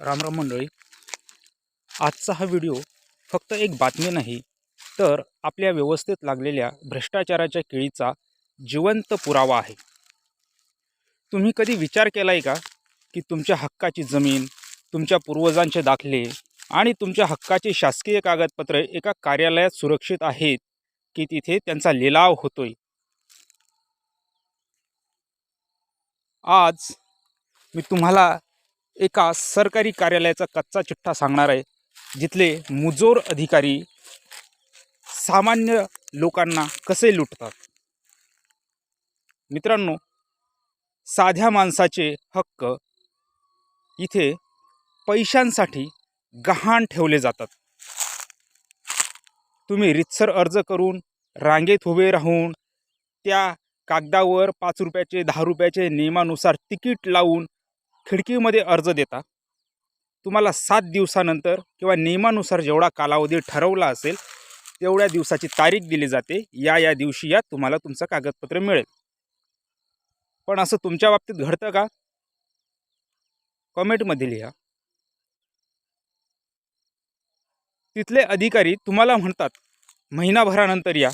रामराम मंडळी, आजचा हा व्हिडिओ फक्त एक बातमी नाही, तर आपल्या व्यवस्थेत लागलेल्या भ्रष्टाचाराच्या केळीचा जिवंत पुरावा आहे. तुम्ही कधी विचार केलाय का की तुमच्या हक्काची जमीन, तुमच्या पूर्वजांचे दाखले आणि तुमच्या हक्काची शासकीय कागदपत्रे एका कार्यालयात सुरक्षित आहेत की तिथे त्यांचा लिलाव होतोय? आज मी तुम्हाला एका सरकारी कार्यालयाचा कच्चा चिठ्ठा सांगणार आहे, जिथले मुजोर अधिकारी सामान्य लोकांना कसे लुटतात. मित्रांनो, साध्या माणसाचे हक्क इथे पैशांसाठी गहाण ठेवले जातात. तुम्ही रितसर अर्ज करून, रांगेत उभे राहून, त्या कागदावर 5 रुपयाचे 10 रुपयाचे नियमानुसार तिकीट लावून खिडकीमध्ये अर्ज देता. तुम्हाला 7 दिवसानंतर किंवा नियमानुसार जेवढा कालावधी ठरवला असेल तेवढ्या दिवसाची तारीख दिली जाते, या दिवशी तुम्हाला तुमचं कागदपत्र मिळेल. पण असं तुमच्या बाबतीत घडतं का? कमेंटमध्ये लिहा. तिथले अधिकारी तुम्हाला म्हणतात महिनाभरानंतर या,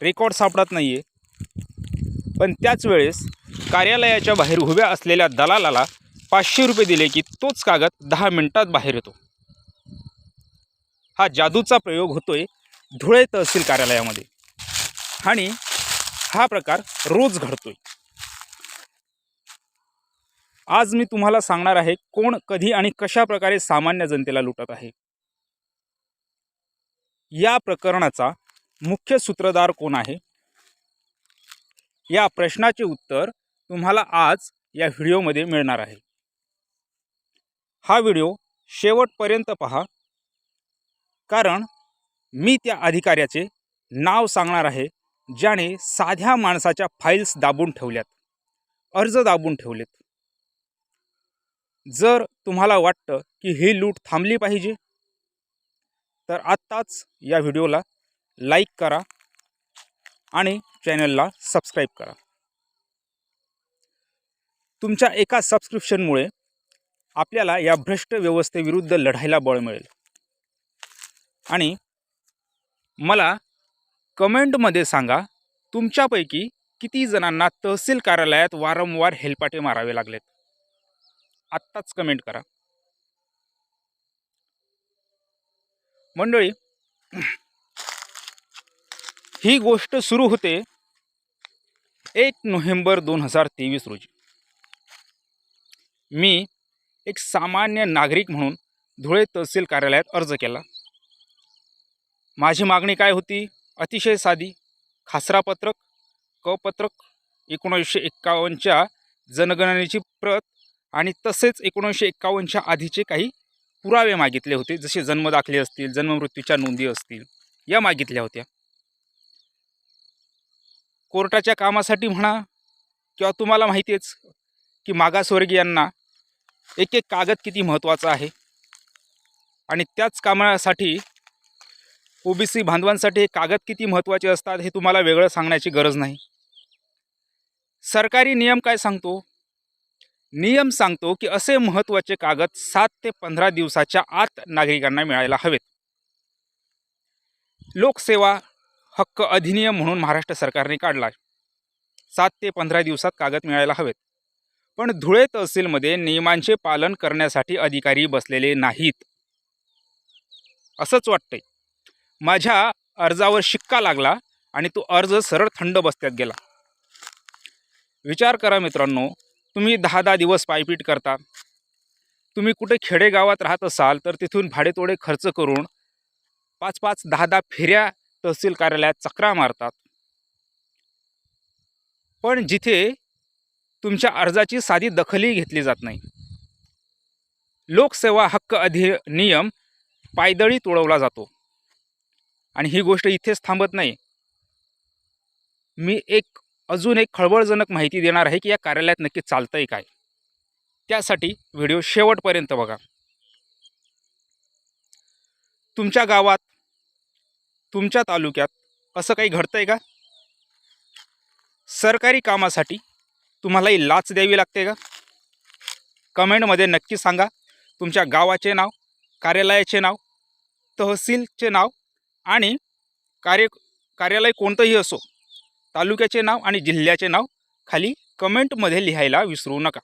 रेकॉर्ड सापडत नाही आहे. पण त्याच वेळेस कार्यालयाच्या बाहेर उभ्या असलेल्या दलालाला 500 रुपये दिले की तोच कागद 10 मिनिटात बाहेर येतो. हा जादूचा प्रयोग होतोय धुळे तहसील कार्यालयामध्ये आणि हा प्रकार रोज घडतोय. आज मी तुम्हाला सांगणार आहे कोण, कधी आणि कशा प्रकारे सामान्य जनतेला लुटत आहे. या प्रकरणाचा मुख्य सूत्रधार कोण आहे, या प्रश्नाचे उत्तर तुम्हाला आज या व्हिडिओमध्ये मिळणार आहे. हा व्हिडिओ शेवटपर्यंत पहा, कारण मी त्या अधिकाऱ्याचे नाव सांगणार आहे ज्याने साध्या माणसाच्या फाईल्स दाबून ठेवल्यात, अर्ज दाबून ठेवलेत. जर तुम्हाला वाटतं की ही लूट थांबली पाहिजे तर आत्ताच या व्हिडिओला लाईक करा आणि चॅनलला सबस्क्राईब करा. तुमच्या एका सबस्क्रिप्शनमुळे आपल्याला या भ्रष्ट व्यवस्थेविरुद्ध लढायला बळ मिळेल. आणि मला कमेंटमध्ये सांगा, तुमच्यापैकी किती जणांना तहसील कार्यालयात वारंवार हेलपाटे मारावे लागलेत. आत्ताच कमेंट करा. मंडळी, ही गोष्ट सुरू होते 1 नोव्हेंबर 2023 रोजी. मी एक सामान्य नागरिक म्हणून धुळे तहसील कार्यालयात अर्ज केला. माझी मागणी काय होती? अतिशय साधी. खासरापत्रक, कपत्रक, 1951च्या जनगणनेची प्रत आणि तसेच 1951च्या आधीचे काही पुरावे मागितले होते, जसे जन्मदाखले असतील, जन्ममृत्यूच्या नोंदी असतील, या मागितल्या होत्या. कोर्टाच्या कामासाठी म्हणा किंवा तुम्हाला माहितीच की मागासवर्गीयांना एक एक कागद किती महत्त्वाचा आहे. आणि त्याच कामासाठी ओबीसी बांधवांसाठी हे कागद किती महत्त्वाचे असतात हे तुम्हाला वेगळं सांगण्याची गरज नाही. सरकारी नियम काय सांगतो? नियम सांगतो की असे महत्त्वाचे कागद 7 ते 15 दिवसाच्या आत नागरिकांना मिळायला हवेत. लोकसेवा हक्क अधिनियम म्हणून महाराष्ट्र सरकारने काढला. 7 ते 15 दिवसात कागद मिळायला हवेत. पण धुळे तहसीलमध्ये नियमांचे पालन करण्यासाठी अधिकारी बसलेले नाहीत. असंच वाटतंय. माझ्या अर्जावर शिक्का लागला आणि तो अर्ज सरळ थंड बस्त्यात गेला. विचार करा मित्रांनो, तुम्ही 10-10 दिवस पायपीट करता. तुम्ही कुठे खेडेगावात राहत असाल तर तिथून भाडेतोडे खर्च करून 5-5, 10-10 फेऱ्या तहसील कार्यालयात चक्रा मारतात. पण जिथे तुमच्या अर्जाची साधी दखलही घेतली जात नाही. लोकसेवा हक्क अधिनियम पायदळी तोडवला जातो. आणि ही गोष्ट इथेच थांबत नाही. मी अजून एक खळबळजनक माहिती देणार आहे की या कार्यालयात नक्की चालतंय काय. त्यासाठी व्हिडिओ शेवटपर्यंत बघा. तुमच्या गावात, तुमच्या तालुक्यात असं काही घडतंय का? सरकारी कामासाठी तुम्हालाही लाच द्यावी लागते का? कमेंटमध्ये नक्की सांगा. तुमच्या गावाचे नाव, कार्यालयाचे नाव, तहसीलचे नाव आणि कार्यालय कोणतंही असो, तालुक्याचे नाव आणि जिल्ह्याचे नाव खाली कमेंटमध्ये लिहायला विसरू नका.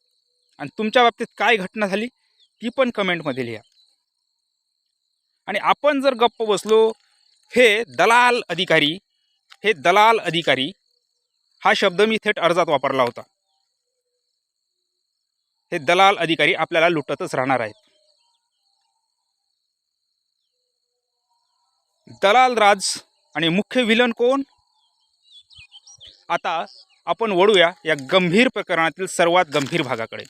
आणि तुमच्या बाबतीत काय घटना झाली ती पण कमेंटमध्ये लिहा. आणि आपण जर गप्प बसलो, हे दलाल अधिकारी हा शब्द मी थेट अर्जात वापरला होता. हे दलाल अधिकारी आपल्याला लुटतच राहणार आहेत. दलाल राज आणि मुख्य विलन कोण? आता आपण वळूया या गंभीर प्रकरणातील सर्वात गंभीर भागाकडे.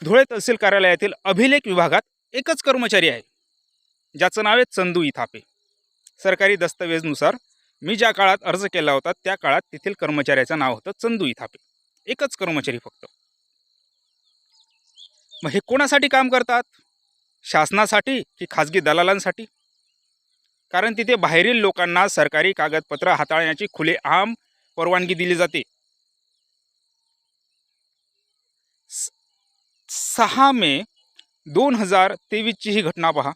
धुळे तहसील कार्यालयातील अभिलेख विभागात एकच कर्मचारी आहे, ज्याचं नाव आहे चंदू इथापे. सरकारी दस्तऐवजनुसार मी ज्या काळात अर्ज केला होता त्या काळात तेथील कर्मचाऱ्याचं नाव होतं चंदू इथापे. एकच कर्मचारी फक्त. मग हे कोणासाठी काम करतात? शासनासाठी की खाजगी दलालांसाठी? कारण तिथे बाहेरील लोकांना सरकारी कागदपत्र हाताळण्याची खुलेआम परवानगी दिली जाते. 6 मे 2023 ची ही घटना पहा.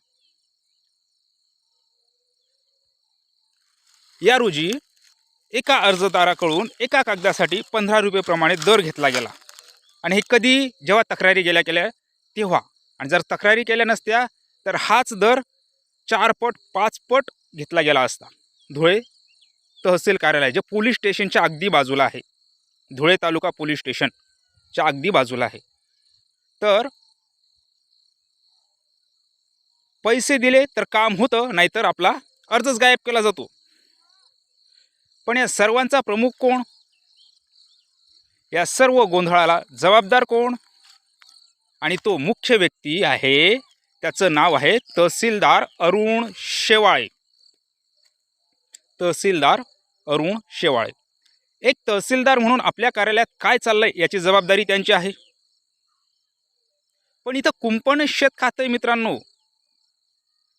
या रोजी एका अर्जदाराकडून एका कागदासाठी 15 रुपये प्रमाणे दर घेतला गेला. आणि हे कधी? जेव्हा तक्रारी केल्या तेव्हा. आणि जर तक्रारी केल्या नसत्या तर हाच दर 4 पट 5 पट घेतला गेला असता. धुळे तहसील कार्यालय जे पोलीस स्टेशनच्या अगदी बाजूला आहे, धुळे तालुका पोलीस स्टेशनच्या अगदी बाजूला आहे. तर पैसे दिले तर काम होतं, नाहीतर आपला अर्जच गायब केला जातो. पण या सर्वांचा प्रमुख कोण? या सर्व गोंधळाला जबाबदार कोण? आणि तो मुख्य व्यक्ती आहे, त्याचं नाव आहे तहसीलदार अरुण शेवाळे. तहसीलदार अरुण शेवाळे. एक तहसीलदार म्हणून आपल्या कार्यालयात काय चाललंय याची जबाबदारी त्यांची आहे. पण इथं कुंपण शेत खातंय मित्रांनो.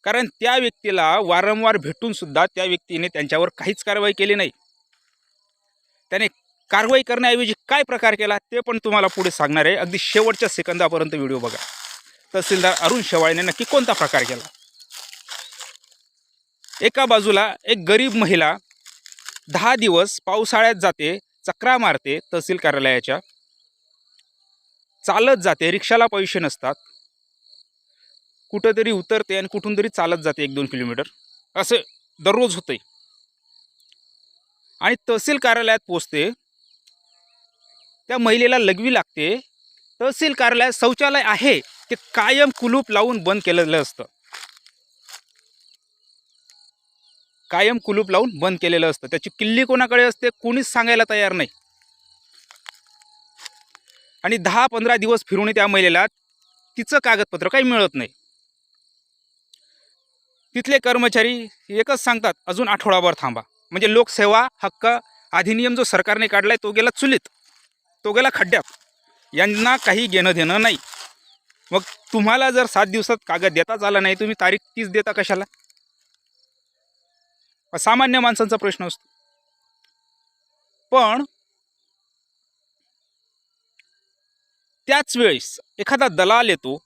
कारण त्या व्यक्तीला वारंवार भेटून सुद्धा त्या व्यक्तीने त्यांच्यावर काहीच कारवाई केली नाही. त्याने कारवाई करण्याऐवजी काय प्रकार केला ते पण तुम्हाला पुढे सांगणार आहे. अगदी शेवटच्या सेकंदापर्यंत व्हिडिओ बघा. तहसीलदार अरुण शेवाळेने नक्की कोणता प्रकार केला. एका बाजूला एक गरीब महिला 10 दिवस पावसाळ्यात जाते, चक्रा मारते तहसील कार्यालयाच्या, चालत जाते, रिक्षाला पैसे नसतात, कुठंतरी उतरते आणि कुठून तरी चालत जाते 1-2 किलोमीटर. असं दररोज होतंय. आणि तहसील कार्यालयात पोचते, त्या महिलेला लघवी लागते. तहसील कार्यालयात शौचालय आहे ते कायम कुलूप लावून बंद केलेलं असतं. कायम कुलूप लावून बंद केलेलं असतं. त्याची किल्ली कोणाकडे असते कोणीच सांगायला तयार नाही. आणि 10-15 दिवस फिरून त्या महिलेला तिचं कागदपत्र काही मिळत नाही. तिथले कर्मचारी एकच सांगतात, अजून आठवडाभर थांबा. म्हणजे लोकसेवा हक्क अधिनियम जो सरकारने काढलाय तो गेला चुलीत, तो गेला खड्ड्यात. यांना काही घेणं देणं नाही. मग तुम्हाला जर 7 दिवसात कागद देताच आला नाही, तुम्ही तारीख 30 देता कशाला? सामान्य माणसांचा प्रश्न असतो. पण त्याच वेळेस एखादा दलाल येतो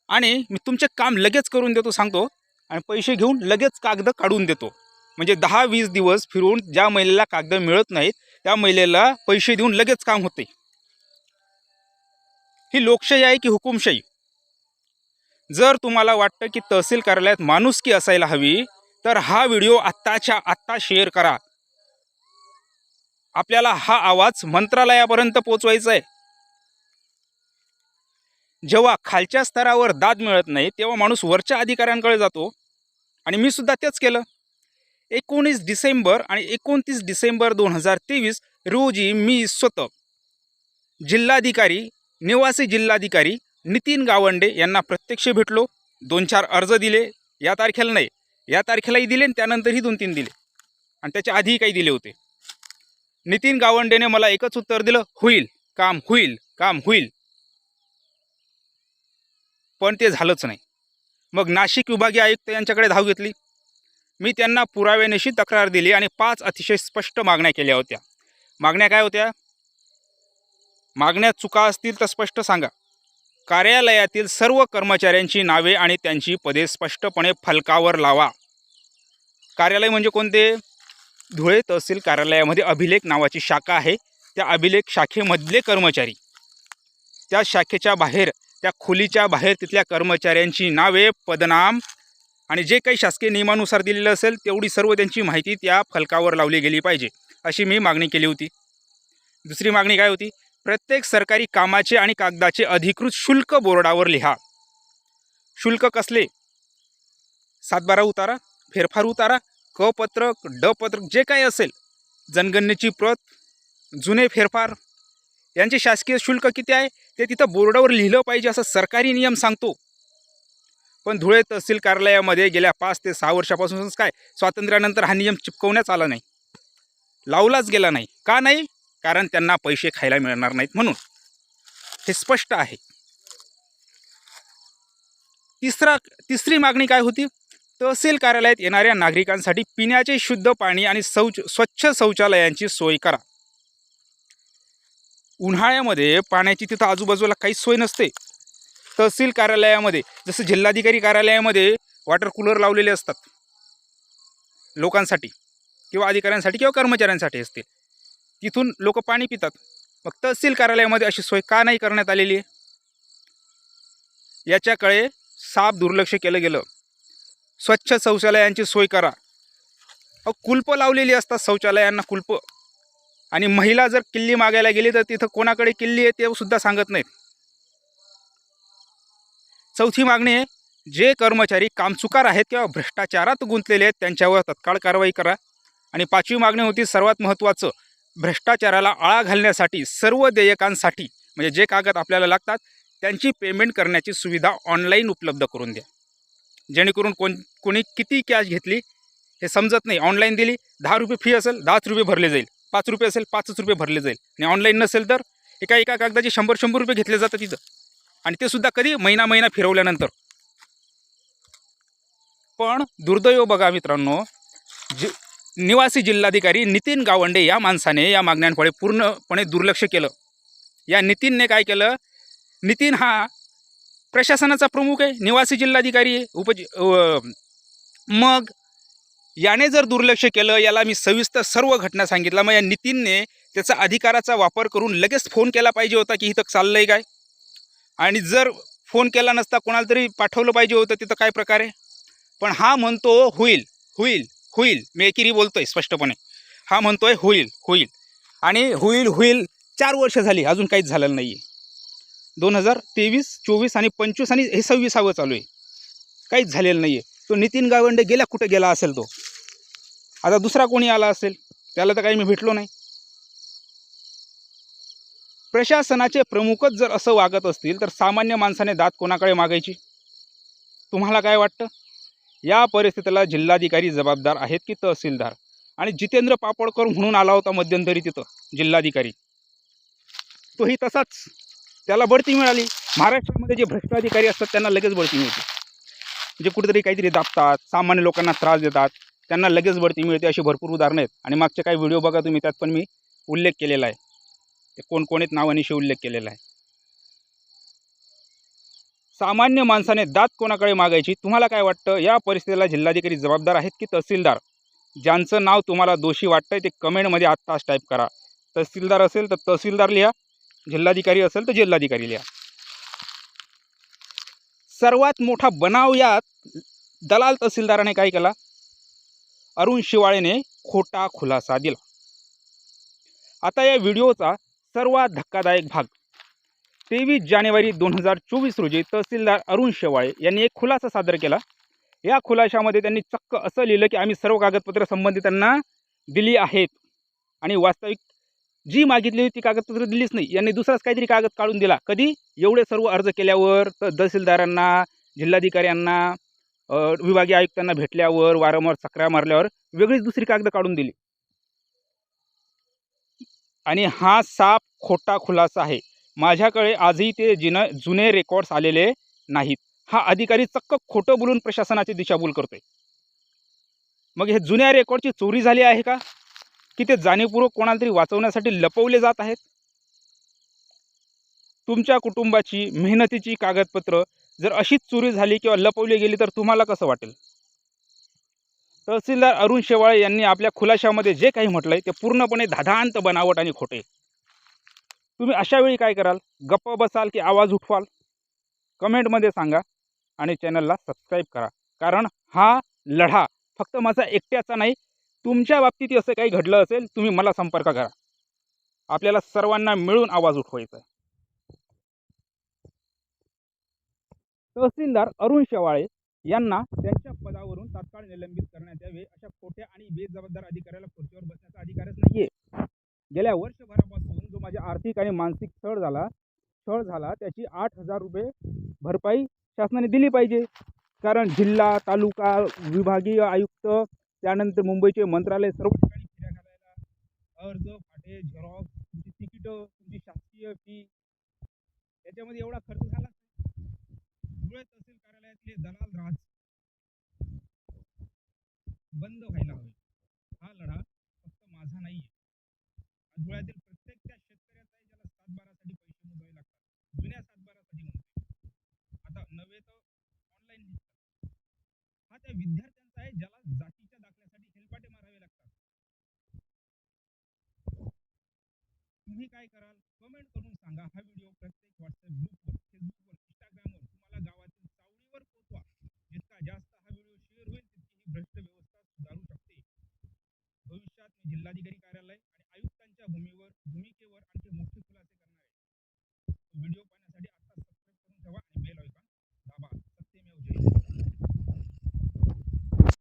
आणि मी तुमचे काम लगेच करून देतो सांगतो, आणि पैसे घेऊन लगेच कागद काढून देतो. म्हणजे 10-20 दिवस फिरून ज्या महिलेला कागद मिळत नाहीत त्या महिलेला पैसे देऊन लगेच काम होते. ही लोकशाही आहे की हुकुमशाही? जर तुम्हाला वाटतं की तहसील कार्यालयात माणुसकी असायला हवी तर हा व्हिडिओ आत्ताच्या आत्ता शेअर करा. आपल्याला हा आवाज मंत्रालयापर्यंत पोहोचवायचा आहे. जेव्हा खालच्या स्तरावर दाद मिळत नाही तेव्हा माणूस वरच्या अधिकाऱ्यांकडे जातो. आणि मी सुद्धा तेच केलं. 19 डिसेंबर आणि 29 डिसेंबर 2023 रोजी मी स्वतः जिल्हाधिकारी, निवासी जिल्हाधिकारी नितीन गावंडे यांना प्रत्यक्ष भेटलो. 2-4 अर्ज दिले. या तारखेला नाही, या तारखेलाही दिले आणि त्यानंतरही 2-3 दिले आणि त्याच्या आधीही काही दिले होते. नितीन गावंडेने मला एकच उत्तर दिलं, होईल काम, होईल काम, होईल. पण ते झालंच नाही. मग नाशिक विभागीय आयुक्त यांच्याकडे धाव घेतली. मी त्यांना पुराव्यानिशी तक्रार दिली आणि 5 अतिशय स्पष्ट मागण्या केल्या होत्या. मागण्या काय होत्या? मागण्या चुका असतील तर स्पष्ट सांगा. कार्यालयातील सर्व कर्मचाऱ्यांची नावे आणि त्यांची पदे स्पष्टपणे फलकावर लावा. कार्यालय म्हणजे कोणते? धुळे तहसील कार्यालयामध्ये अभिलेख नावाची शाखा आहे. त्या अभिलेख शाखेमधले कर्मचारी, त्या शाखेच्या बाहेर, त्या खोलीच्या बाहेर तिथल्या कर्मचाऱ्यांची नावे, पदनाम आणि जे काही शासकीय नियमानुसार दिलेलं असेल तेवढी सर्व त्यांची माहिती त्या फलकावर लावली गेली पाहिजे, अशी मी मागणी केली होती. दुसरी मागणी काय होती? प्रत्येक सरकारी कामाचे आणि कागदाचे अधिकृत शुल्क बोर्डावर लिहा. शुल्क कसले? 7/12 उतारा, फेरफार उतारा, क पत्रक, ड पत्रक, जे काही असेल, जनगणनेची प्रत, जुने फेरफार, यांचे शासकीय शुल्क किती आहे ते तिथं बोर्डावर लिहिलं पाहिजे असं सरकारी नियम सांगतो. पण धुळे तहसील कार्यालयामध्ये गेल्या 5 ते 6 वर्षापासूनच काय स्वातंत्र्यानंतर हा नियम चिपकवण्यात आला नाही, लावलाच गेला नाही. का नाही? कारण त्यांना पैसे खायला मिळणार नाहीत म्हणून. हे स्पष्ट आहे. तिसरी मागणी काय होती? तहसील कार्यालयात येणाऱ्या नागरिकांसाठी पिण्याचे शुद्ध पाणी आणि स्वच्छ शौचालयांची सोय करा. उन्हाळ्यामध्ये पाण्याची तिथं आजूबाजूला काहीच सोय नसते. तहसील कार्यालयामध्ये जसं जिल्हाधिकारी कार्यालयामध्ये वॉटर कूलर लावलेले असतात लोकांसाठी किंवा अधिकाऱ्यांसाठी किंवा कर्मचाऱ्यांसाठी असतील, तिथून लोक पाणी पितात. मग तहसील कार्यालयामध्ये अशी सोय का नाही करण्यात आलेली आहे? याच्याकडे साफ दुर्लक्ष केलं गेलं. स्वच्छ शौचालयांची सोय करा. कुलपं लावलेली असतात शौचालयांना, कुलपं. आणि महिला जर किल्ली मागायला गेली तर तिथं कोणाकडे किल्ली आहे ते सुद्धा सांगत नाहीत. चौथी मागणी आहे, जे कर्मचारी कामचुकार आहेत किंवा भ्रष्टाचारात गुंतलेले आहेत त्यांच्यावर तत्काळ कारवाई करा. आणि 5वी मागणी होती सर्वात महत्त्वाचं, भ्रष्टाचाराला आळा घालण्यासाठी सर्व देयकांसाठी म्हणजे जे कागद आपल्याला लागतात त्यांची पेमेंट करण्याची सुविधा ऑनलाईन उपलब्ध करून द्या. जेणेकरून कोणी किती कॅश घेतली हे समजत नाही. ऑनलाईन दिली, 10 रुपये फी असेल 10 रुपये भरले जाईल, 5 रुपये असेल 5 रुपये भरले जाईल. आणि ऑनलाईन नसेल तर एका कागदाचे 100 रुपये घेतले जातात तिथं. आणि ते सुद्धा कधी? महिना फिरवल्यानंतर. पण दुर्दैव बघा मित्रांनो, निवासी जिल्हाधिकारी नितीन गावंडे या माणसाने या मागण्यांकडे पूर्णपणे दुर्लक्ष केलं. या नितीनने काय केलं? नितीन हा प्रशासनाचा प्रमुख आहे, निवासी जिल्हाधिकारी आहे. मग याने जर दुर्लक्ष केलं, याला मी सविस्तर सर्व घटना सांगितलं, मग या नितीनने त्याचा अधिकाराचा वापर करून लगेच फोन केला पाहिजे होता की इथं चाललंय काय. आणि जर फोन केला नसता कोणाला तरी पाठवलं पाहिजे होतं तिथं काय प्रकारे. पण हा म्हणतो होईल होईल होईल, मी एकेरी बोलतोय स्पष्टपणे. हा म्हणतोय होईल आणि होईल 4 वर्ष झाली अजून काहीच झालेलं नाही आहे. 2023, 24 आणि 25 आणि हे 26वे चालू आहे, काहीच झालेलं नाही आहे. तो नितीन गावंडे कुठे गेला असेल तो. आता दुसरा कोणी आला असेल, त्याला तर काही मी भेटलो नाही. प्रशासनाचे प्रमुखच जर असं वागत असतील तर सामान्य माणसाने दात कोणाकडे मागायची? तुम्हाला काय वाटतं? या परिस्थितीला जिल्हाधिकारी जबाबदार आहेत की तहसीलदार? आणि जितेंद्र पापडकर म्हणून आला होता मध्यंतरी तिथं जिल्हाधिकारी, तोही तसाच, त्याला बढती मिळाली. महाराष्ट्रामध्ये जे भ्रष्टाधिकारी असतात त्यांना लगेच बढती मिळते. जे कुठेतरी काहीतरी दाबतात, सामान्य लोकांना त्रास देतात, त्यांना लगेच बढती मिळते. अशी भरपूर उदाहरणं आहेत. आणि मागचे काही व्हिडिओ बघा तुम्ही, त्यात पण मी उल्लेख केलेला आहे. ते कोण आहेत नावानिशी उल्लेख केलेला आहे. सामान्य माणसाने दात कोणाकडे मागायची? तुम्हाला काय वाटतं? या परिस्थितीला जिल्हाधिकारी जबाबदार आहेत की तहसीलदार? ज्यांचं नाव तुम्हाला दोषी वाटतंय ते कमेंटमध्ये आत्ताच टाईप करा. तहसीलदार असेल तर तहसीलदार लिहा, जिल्हाधिकारी असेल तर जिल्हाधिकारी लिहा. सर्वात मोठा बनाव यात दलाल तहसीलदाराने काय केला? अरुण शिवाळेने खोटा खुलासा दिला. आता या व्हिडिओचा सर्वात धक्कादायक भाग, 23 जानेवारी 2024 रोजी तहसीलदार अरुण शेवाळे यांनी एक खुलासा सादर केला. या खुलाशामध्ये त्यांनी चक्क असं लिहिलं की आम्ही सर्व कागदपत्र संबंधितांना दिली आहेत आणि वास्तविक जी मागितली होती ती कागदपत्र दिलीच नाही. यांनी दुसराच काहीतरी कागद काढून दिला. कधी? एवढे सर्व अर्ज केल्यावर, तहसीलदारांना, जिल्हाधिकाऱ्यांना, विभागीय आयुक्तांना भेटल्यावर, वारंवार चकऱ्या मारल्यावर वेगळीच दुसरी कागद काढून दिली. आणि हा साफ खोटा खुलासा आहे. माझ्याकडे आजही ते जुने रेकॉर्ड्स आलेले नाहीत. हा अधिकारी चक्क खोटं बोलून प्रशासनाची दिशाभूल करतोय. मग हे जुन्या रेकॉर्डची चोरी झाली आहे का, की ते जाणीवपूर्वक कोणाला तरी वाचवण्यासाठी लपवले जात आहेत? तुमच्या कुटुंबाची मेहनतीची कागदपत्र जर अशीच चोरी झाली किंवा लपवली गेली तर तुम्हाला कसं वाटेल? तहसीलदार अरुण शेवाळे यांनी आपल्या खुलाशामध्ये जे काही म्हटलंय ते पूर्णपणे धादांत बनावट आणि खोटे. तुम्ही अशा वेळी काय कराल? गप्प बसाल की आवाज उठवाल? कमेंटमध्ये सांगा आणि चॅनलला सबस्क्राईब करा. कारण हा लढा फक्त माझा एकट्याचा नाही, तुमच्या बाबतीत असं काही घडलं असेल तुम्ही मला संपर्क करा. आपल्याला सर्वांना मिळून आवाज उठवायचा आहे. तहसीलदार अरुण शेवाळे यांना त्यांच्या पदावरून तात्काळ निलंबित करण्यात यावे, अशा खोट्या आणि बेजबाबदार अधिकाऱ्याला खुर्चीवर बसण्याचा अधिकारच नाहीये. गेल्या वर्षभरापासून जो माझ्या आर्थिक आणि मानसिक छळ झाला त्याची 8,000 रुपये भरपाई शासनाने दिली पाहिजे. कारण जिल्हा, तालुका, विभागीय आयुक्त, त्यानंतर मुंबईचे मंत्रालय सर्व ठिकाणी फेऱ्या घालायला अर्ज, फाटे, झेरॉक्स, तुमची तिकीटं, तुमची शासकीय फी, याच्यामध्ये एवढा खर्च झाला. धुळे तहसील कार्यालयातले दलाल राज बंद व्हायला हवे. हा लढा फक्त माझा नाहीये, धुळ्यातील प्रत्येक त्या शेतकऱ्याचा आहे ज्याला 7/12साठी पैसे मोजावे लागतात. जुन्या 7/12साठी म्हणतो, आता नवे तर ऑनलाईन निघतात. हा त्या विद्यार्थ्यांचा आहे ज्याला जातीच्या दाखल्यासाठी हेलपाटे मारावे लागतात. तुम्ही काय कराल? कमेंट करून सांगा. हा व्हिडिओ प्रत्येक व्हॉट्सअप ग्रुपवर, फेसबुकवर, इंस्टाग्रामवर, तुम्हाला गावातील चावडीवर पोहोचवा. जितका जास्त हा व्हिडिओ शेअर होईल तितकी ही भ्रष्ट व्यवस्था सुधारू शकते. भविष्यात मी जिल्हाधिकारी कार्यालय आणि आयुक्तांच्या भूमिकेवर आणखी मोठे खुलासे करणार आहे. व्हिडिओ